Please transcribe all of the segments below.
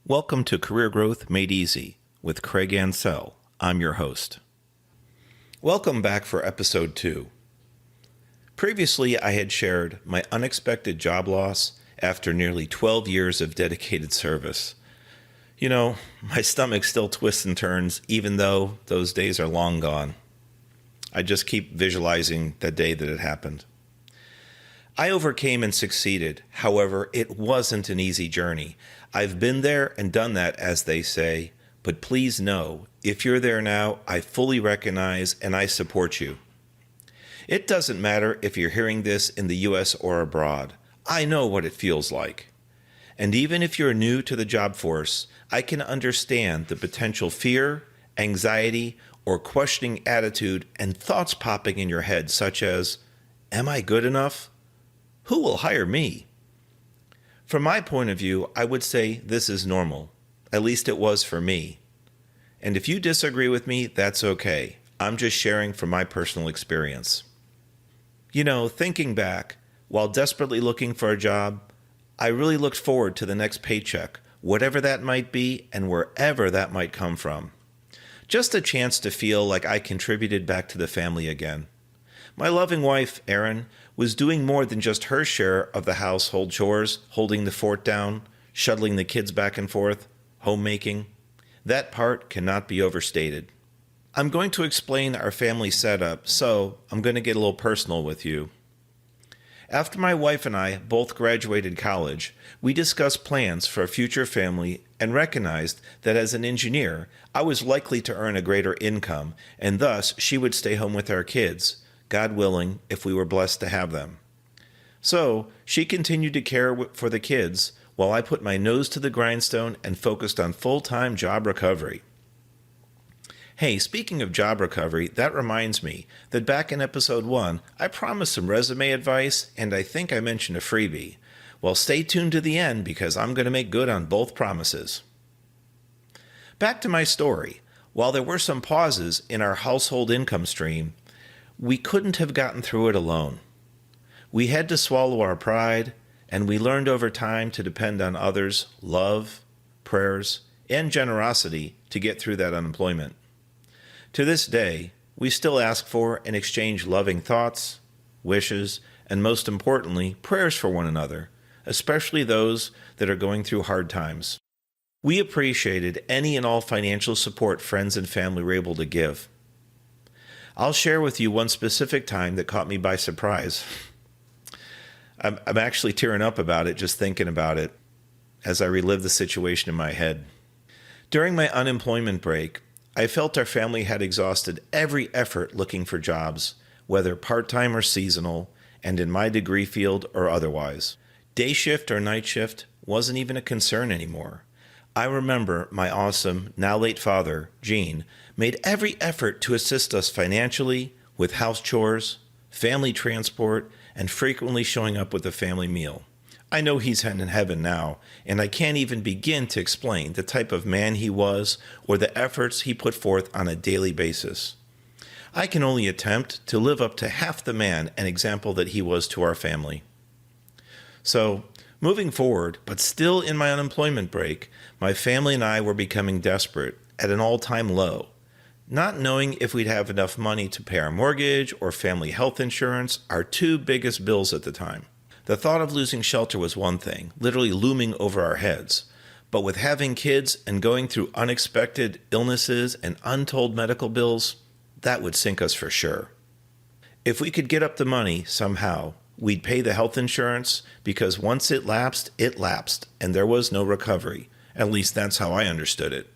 Welcome to Career Growth Made Easy with Craig Ansell. I'm your host. Welcome back for episode 2. Previously, I had shared my unexpected job loss after nearly 12 years of dedicated service. You know, my stomach still twists and turns even though those days are long gone. I just keep visualizing the day that it happened. I overcame and succeeded. However, it wasn't an easy journey. I've been there and done that, as they say, but please know, if you're there now, I fully recognize and I support you. It doesn't matter if you're hearing this in the U.S. or abroad. I know what it feels like. And even if you're new to the job force, I can understand the potential fear, anxiety, or questioning attitude and thoughts popping in your head, such as, am I good enough? Who will hire me? From my point of view, I would say this is normal. At least it was for me. And if you disagree with me, that's okay. I'm just sharing from my personal experience. You know, thinking back, while desperately looking for a job, I really looked forward to the next paycheck, whatever that might be and wherever that might come from. Just a chance to feel like I contributed back to the family again. My loving wife, Erin, was doing more than just her share of the household chores, holding the fort down, shuttling the kids back and forth, homemaking. That part cannot be overstated. I'm going to explain our family setup, so I'm going to get a little personal with you. After my wife and I both graduated college, we discussed plans for a future family and recognized that as an engineer, I was likely to earn a greater income, and thus she would stay home with our kids, God willing, if we were blessed to have them. So she continued to care for the kids while I put my nose to the grindstone and focused on full-time job recovery. Hey, speaking of job recovery, that reminds me that back in episode 1, I promised some resume advice, and I think I mentioned a freebie. Well, stay tuned to the end because I'm going to make good on both promises. Back to my story. While there were some pauses in our household income stream, we couldn't have gotten through it alone. We had to swallow our pride, and we learned over time to depend on others' love, prayers, and generosity to get through that unemployment. To this day, we still ask for and exchange loving thoughts, wishes, and most importantly, prayers for one another, especially those that are going through hard times. We appreciated any and all financial support friends and family were able to give. I'll share with you one specific time that caught me by surprise. I'm actually tearing up about it just thinking about it as I relive the situation in my head. During my unemployment break, I felt our family had exhausted every effort looking for jobs, whether part-time or seasonal, and in my degree field or otherwise. Day shift or night shift wasn't even a concern anymore. I remember my awesome, now late father, Gene, made every effort to assist us financially with house chores, family transport, and frequently showing up with a family meal. I know he's in heaven now, and I can't even begin to explain the type of man he was or the efforts he put forth on a daily basis. I can only attempt to live up to half the man and example that he was to our family. So, moving forward, but still in my unemployment break, my family and I were becoming desperate at an all-time low, not knowing if we'd have enough money to pay our mortgage or family health insurance, our two biggest bills at the time. The thought of losing shelter was one thing, literally looming over our heads. But with having kids and going through unexpected illnesses and untold medical bills, that would sink us for sure. If we could get up the money somehow, we'd pay the health insurance because once it lapsed, and there was no recovery. At least that's how I understood it.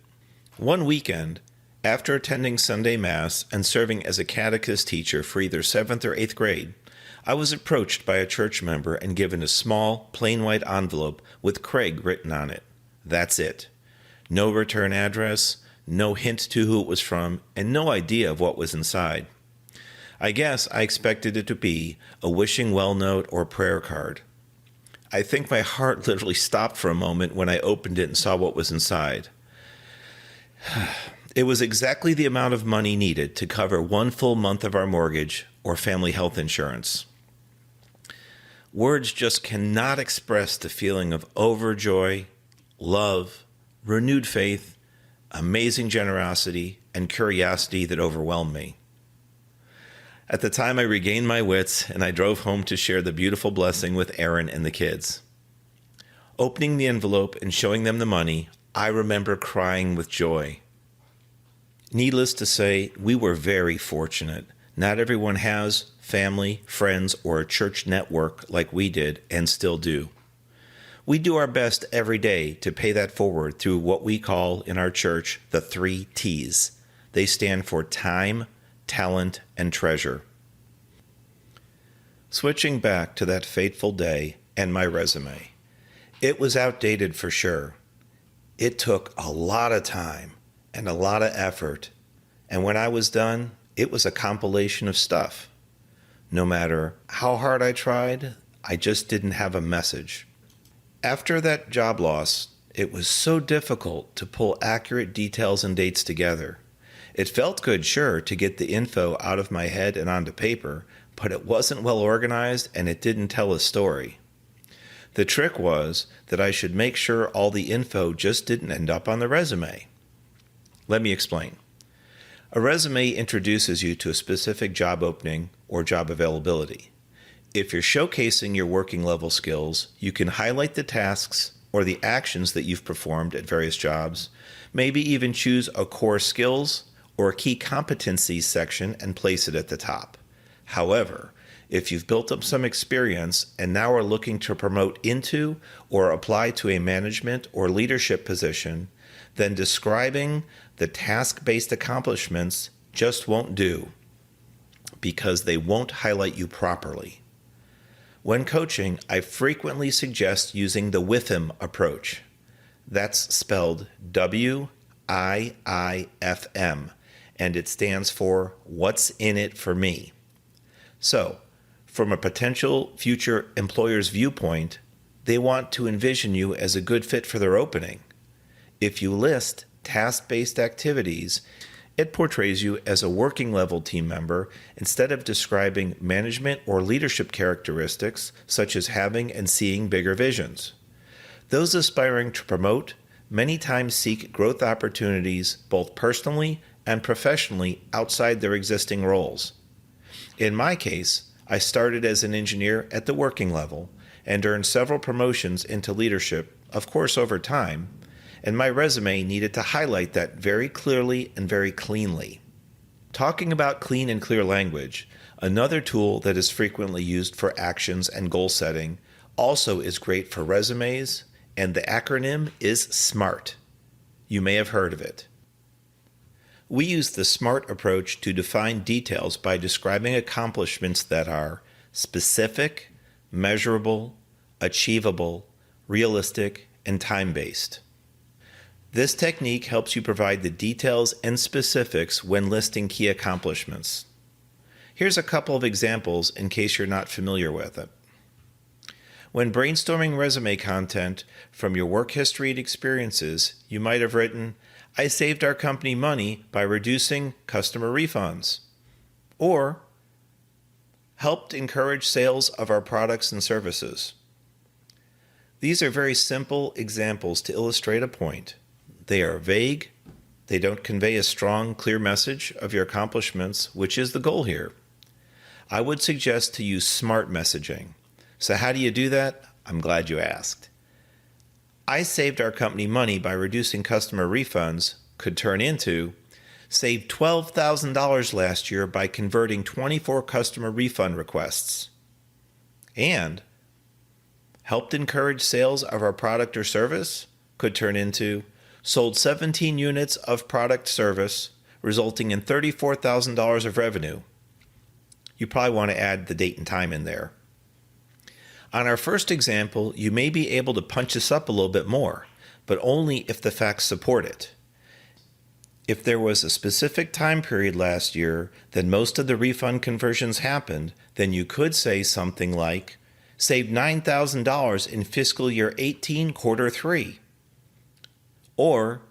One weekend, after attending Sunday Mass and serving as a catechist teacher for either 7th or 8th grade, I was approached by a church member and given a small, plain white envelope with Craig written on it. That's it. No return address, no hint to who it was from, and no idea of what was inside. I guess I expected it to be a wishing well note or prayer card. I think my heart literally stopped for a moment when I opened it and saw what was inside. It was exactly the amount of money needed to cover one full month of our mortgage or family health insurance. Words just cannot express the feeling of overjoy, love, renewed faith, amazing generosity, and curiosity that overwhelmed me. At the time, I regained my wits and I drove home to share the beautiful blessing with Aaron and the kids. Opening the envelope and showing them the money, I remember crying with joy. Needless to say, we were very fortunate. Not everyone has family, friends, or a church network like we did and still do. We do our best every day to pay that forward through what we call in our church the 3 T's. They stand for time, talent, and treasure. Switching back to that fateful day and my resume. It was outdated for sure. It took a lot of time and a lot of effort, and when I was done, it was a compilation of stuff. No matter how hard I tried, I just didn't have a message. After that job loss, it was so difficult to pull accurate details and dates together. It felt good, sure, to get the info out of my head and onto paper, but it wasn't well organized and it didn't tell a story. The trick was that I should make sure all the info just didn't end up on the resume. Let me explain. A resume introduces you to a specific job opening or job availability. If you're showcasing your working level skills, you can highlight the tasks or the actions that you've performed at various jobs, maybe even choose a core skills or a key competencies section and place it at the top. However, if you've built up some experience and now are looking to promote into or apply to a management or leadership position, then describing the task-based accomplishments just won't do because they won't highlight you properly. When coaching, I frequently suggest using the WIIFM approach. That's spelled WIIFM, and it stands for What's in It for Me. So, from a potential future employer's viewpoint, they want to envision you as a good fit for their opening. If you list task-based activities, it portrays you as a working level team member instead of describing management or leadership characteristics such as having and seeing bigger visions. Those aspiring to promote many times seek growth opportunities both personally and professionally outside their existing roles. In my case, I started as an engineer at the working level and earned several promotions into leadership, of course over time, and my resume needed to highlight that very clearly and very cleanly. Talking about clean and clear language, another tool that is frequently used for actions and goal setting also is great for resumes, and the acronym is SMART. You may have heard of it. We use the SMART approach to define details by describing accomplishments that are specific, measurable, achievable, realistic, and time-based. This technique helps you provide the details and specifics when listing key accomplishments. Here's a couple of examples in case you're not familiar with it. When brainstorming resume content from your work history and experiences, you might have written, I saved our company money by reducing customer refunds, or helped encourage sales of our products and services. These are very simple examples to illustrate a point. They are vague. They don't convey a strong, clear message of your accomplishments, which is the goal here. I would suggest to use SMART messaging. So how do you do that? I'm glad you asked. I saved our company money by reducing customer refunds could turn into saved $12,000 last year by converting 24 customer refund requests, and helped encourage sales of our product or service could turn into sold 17 units of product service, resulting in $34,000 of revenue. You probably want to add the date and time in there. On our first example, you may be able to punch this up a little bit more, but only if the facts support it. If there was a specific time period last year that most of the refund conversions happened, then you could say something like, saved $9,000 in fiscal year 18, quarter 3. Or,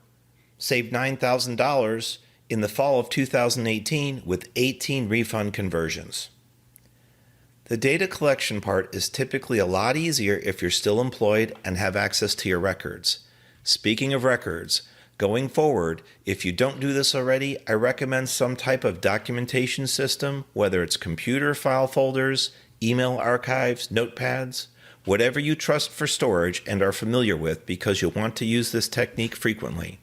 saved $9,000 in the fall of 2018 with 18 refund conversions. The data collection part is typically a lot easier if you're still employed and have access to your records. Speaking of records, going forward, if you don't do this already, I recommend some type of documentation system, whether it's computer file folders, email archives, notepads, whatever you trust for storage and are familiar with because you'll want to use this technique frequently.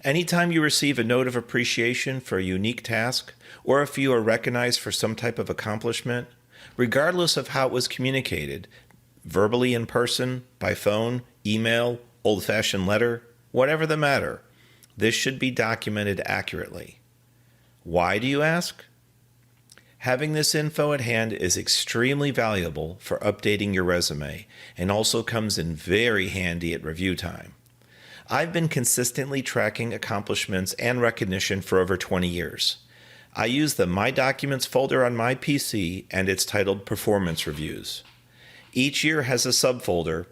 Anytime you receive a note of appreciation for a unique task, or if you are recognized for some type of accomplishment, regardless of how it was communicated, verbally in person, by phone, email, old-fashioned letter, whatever the matter, this should be documented accurately. Why, do you ask? Having this info at hand is extremely valuable for updating your resume and also comes in very handy at review time. I've been consistently tracking accomplishments and recognition for over 20 years. I use the My Documents folder on my PC, and it's titled Performance Reviews. Each year has a subfolder,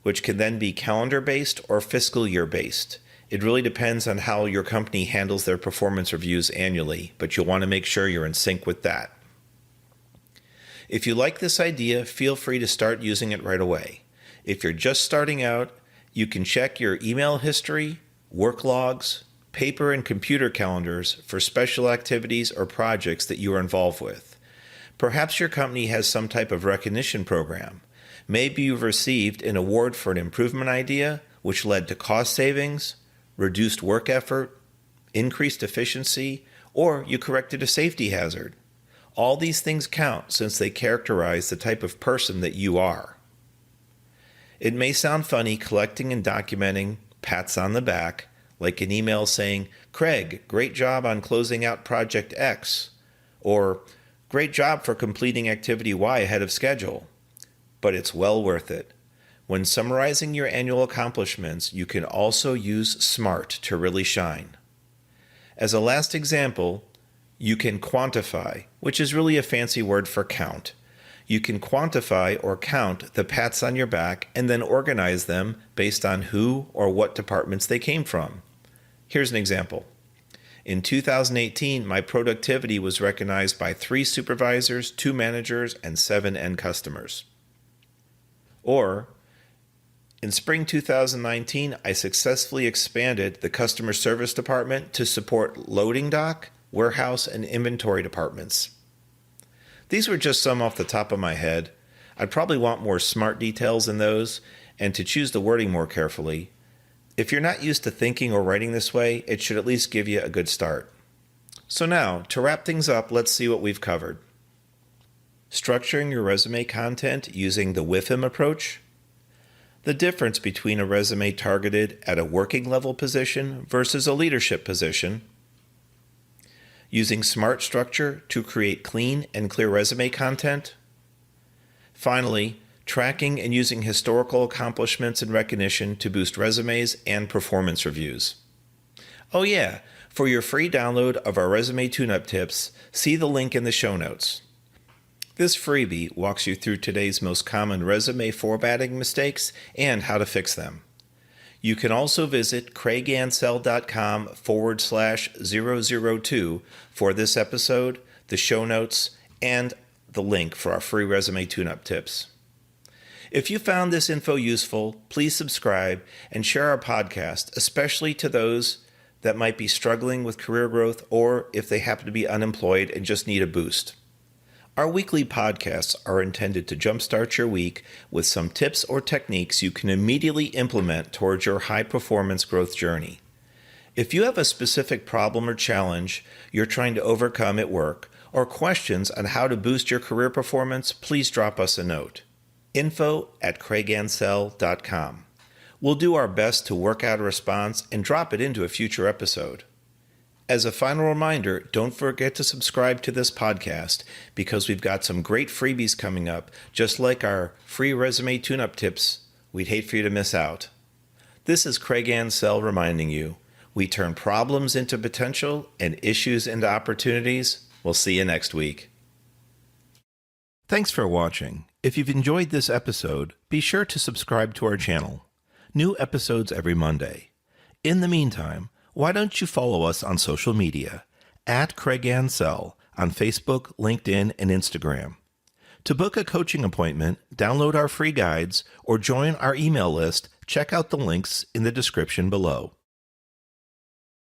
which can then be calendar-based or fiscal year-based. It really depends on how your company handles their performance reviews annually, but you'll want to make sure you're in sync with that. If you like this idea, feel free to start using it right away. If you're just starting out, you can check your email history, work logs, paper and computer calendars for special activities or projects that you are involved with. Perhaps your company has some type of recognition program. Maybe you've received an award for an improvement idea, which led to cost savings, reduced work effort, increased efficiency, or you corrected a safety hazard. All these things count since they characterize the type of person that you are. It may sound funny collecting and documenting pats on the back, like an email saying, "Craig, great job on closing out Project X," or "Great job for completing Activity Y ahead of schedule." But it's well worth it. When summarizing your annual accomplishments, you can also use SMART to really shine. As a last example, you can quantify, which is really a fancy word for count. You can quantify or count the pats on your back and then organize them based on who or what departments they came from. Here's an example. In 2018, my productivity was recognized by 3 supervisors, 2 managers, and 7 end customers. Or, in spring 2019, I successfully expanded the customer service department to support loading dock, warehouse, and inventory departments. These were just some off the top of my head. I'd probably want more SMART details in those and to choose the wording more carefully. If you're not used to thinking or writing this way, it should at least give you a good start. So now, to wrap things up, let's see what we've covered. Structuring your resume content using the WIIFM approach. The difference between a resume targeted at a working level position versus a leadership position. Using SMART structure to create clean and clear resume content. Finally, tracking and using historical accomplishments and recognition to boost resumes and performance reviews. Oh yeah, for your free download of our resume tune-up tips, see the link in the show notes. This freebie walks you through today's most common resume formatting mistakes and how to fix them. You can also visit craigansell.com/002 for this episode, the show notes, and the link for our free resume tune-up tips. If you found this info useful, please subscribe and share our podcast, especially to those that might be struggling with career growth or if they happen to be unemployed and just need a boost. Our weekly podcasts are intended to jumpstart your week with some tips or techniques you can immediately implement towards your high-performance growth journey. If you have a specific problem or challenge you're trying to overcome at work or questions on how to boost your career performance, please drop us a note. info@craigansell.com. We'll do our best to work out a response and drop it into a future episode. As a final reminder, don't forget to subscribe to this podcast because we've got some great freebies coming up, just like our free resume tune-up tips. We'd hate for you to miss out. This is Craig Ansell reminding you, we turn problems into potential and issues into opportunities. We'll see you next week. Thanks for watching. If you've enjoyed this episode, be sure to subscribe to our channel. New episodes every Monday. In the meantime, why don't you follow us on social media, @CraigAnsell on Facebook, LinkedIn, and Instagram. To book a coaching appointment, download our free guides, or join our email list, check out the links in the description below.